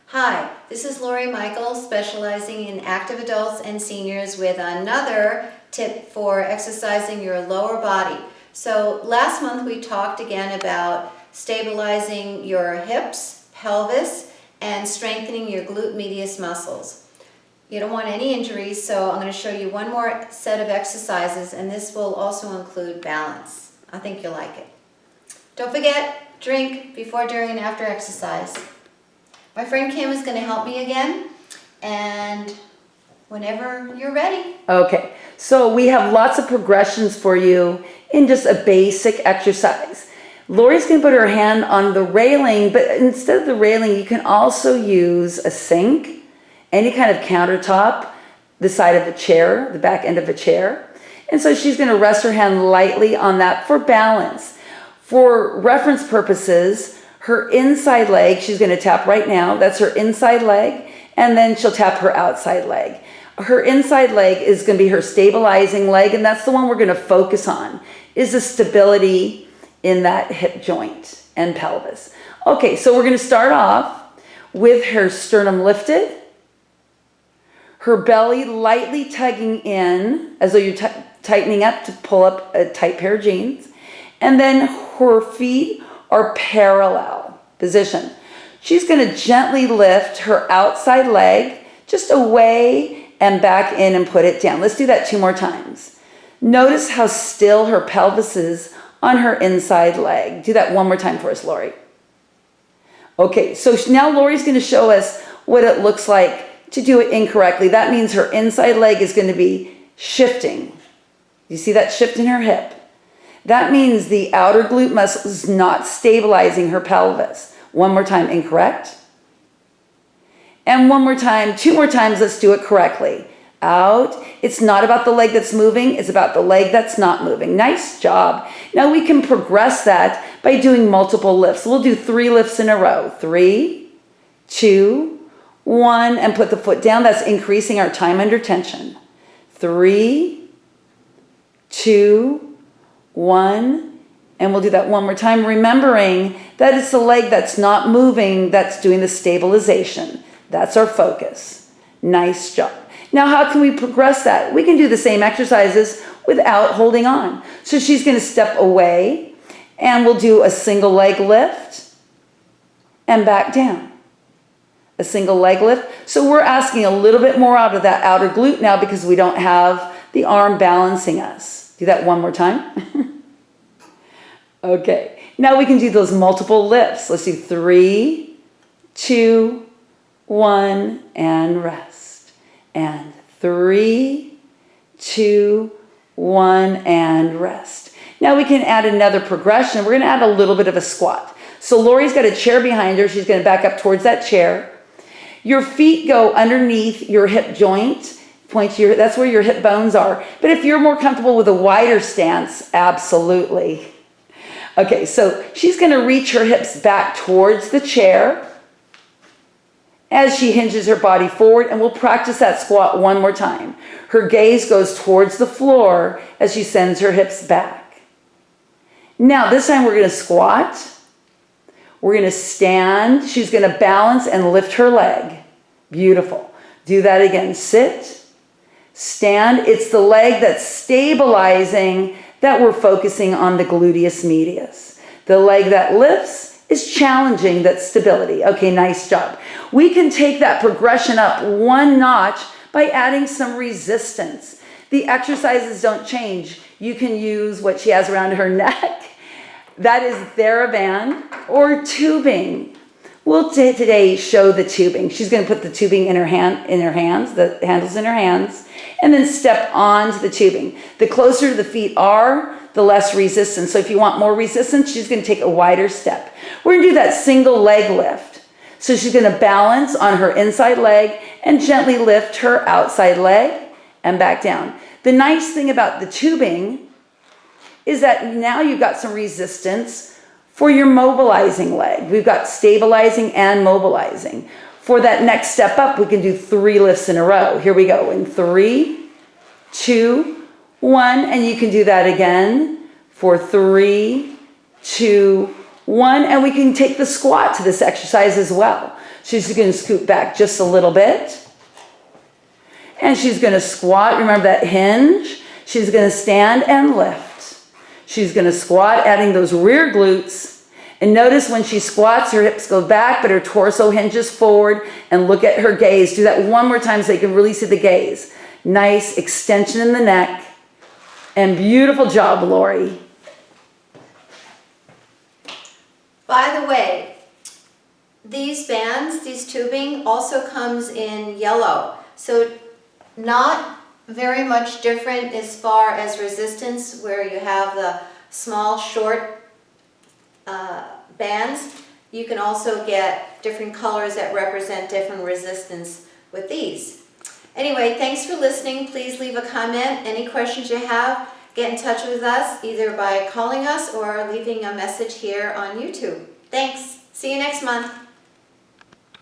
Hi, this is Lori Michael, specializing in active adults and seniors with another tip for exercising your lower body. So last month we talked again about stabilizing your hips, pelvis, and strengthening your glute medius muscles. You don't want any injuries, so I'm going to show you one more set of exercises, and this will also include balance. I think you'll like it. Don't forget, drink before, during, and after exercise. My friend Kim is going to help me again, and whenever you're ready. Okay, so we have lots of progressions for you in just a basic exercise. Lori's going to put her hand on the railing, but instead of the railing, you can also use a sink, any kind of countertop, the side of a chair, the back end of a chair. And so she's going to rest her hand lightly on that for balance. For reference purposes, her inside leg, she's going to tap right now. That's her inside leg. And then she'll tap her outside leg. Her inside leg is going to be her stabilizing leg. And that's the one we're going to focus on, is the stability in that hip joint and pelvis. Okay, so we're going to start off with her sternum lifted, her belly lightly tugging in as though you're tightening up to pull up a tight pair of jeans. And then her feet are parallel position. She's going to gently lift her outside leg just away and back in and put it down. Let's do that 2 more times. Notice how still her pelvis is on her inside leg. Do that 1 more time for us, Lori. Okay, so now Lori's going to show us what it looks like to do it incorrectly. That means her inside leg is going to be shifting. You see that shift in her hip? That means the outer glute muscle is not stabilizing her pelvis. 1 more time, incorrect. And 1 more time, 2 more times, let's do it correctly. Out. It's not about the leg that's moving, it's about the leg that's not moving. Nice job. Now we can progress that by doing multiple lifts. We'll do 3 lifts in a row. 3, 2, 1, and put the foot down. That's increasing our time under tension. 3, 2, 1, and we'll do that 1 more time, remembering that it's the leg that's not moving that's doing the stabilization. That's our focus. Nice job. Now, how can we progress that? We can do the same exercises without holding on. So she's going to step away, and we'll do a single leg lift and back down. A single leg lift. So we're asking a little bit more out of that outer glute now because we don't have the arm balancing us. Do that 1 more time. Okay, now we can do those multiple lifts. Let's do 3, 2, 1, and rest. And 3, 2, 1, and rest. Now we can add another progression. We're going to add a little bit of a squat. So Lori's got a chair behind her. She's going to back up towards that chair. Your feet go underneath your hip joint. Point your, that's where your hip bones are. But if you're more comfortable with a wider stance, absolutely. Okay, so she's going to reach her hips back towards the chair as she hinges her body forward, and we'll practice that squat 1 more time. Her gaze goes towards the floor as she sends her hips back. Now, this time we're going to squat. We're going to stand. She's going to balance and lift her leg. Beautiful. Do that again. Sit. Stand. It's the leg that's stabilizing that we're focusing on the gluteus medius. The leg that lifts is challenging that stability. Okay, nice job. We can take that progression up 1 notch by adding some resistance. The exercises don't change. You can use what she has around her neck. That is TheraBand or tubing. We'll today show the tubing. She's going to put the tubing in her hands, the handles in her hands, and then step onto the tubing. The closer the feet are, the less resistance. So if you want more resistance, she's going to take a wider step. We're going to do that single leg lift. So she's going to balance on her inside leg and gently lift her outside leg and back down. The nice thing about the tubing is that now you've got some resistance for your mobilizing leg. We've got stabilizing and mobilizing. For that next step up, we can do 3 lifts in a row. Here we go. In 3, 2, 1. And you can do that again for 3, 2, 1. And we can take the squat to this exercise as well. She's going to scoot back just a little bit. And she's going to squat. Remember that hinge? She's going to stand and lift. She's going to squat, adding those rear glutes. And notice when she squats, her hips go back, but her torso hinges forward. And look at her gaze. Do that one more time so you can really see the gaze. Nice extension in the neck. And beautiful job, Lori. By the way, these bands, these tubing, also comes in yellow. So not very much different as far as resistance, where you have the small, short bands. You can also get different colors that represent different resistance with these. Anyway, thanks for listening. Please leave a comment. Any questions you have, get in touch with us either by calling us or leaving a message here on YouTube. Thanks. See you next month.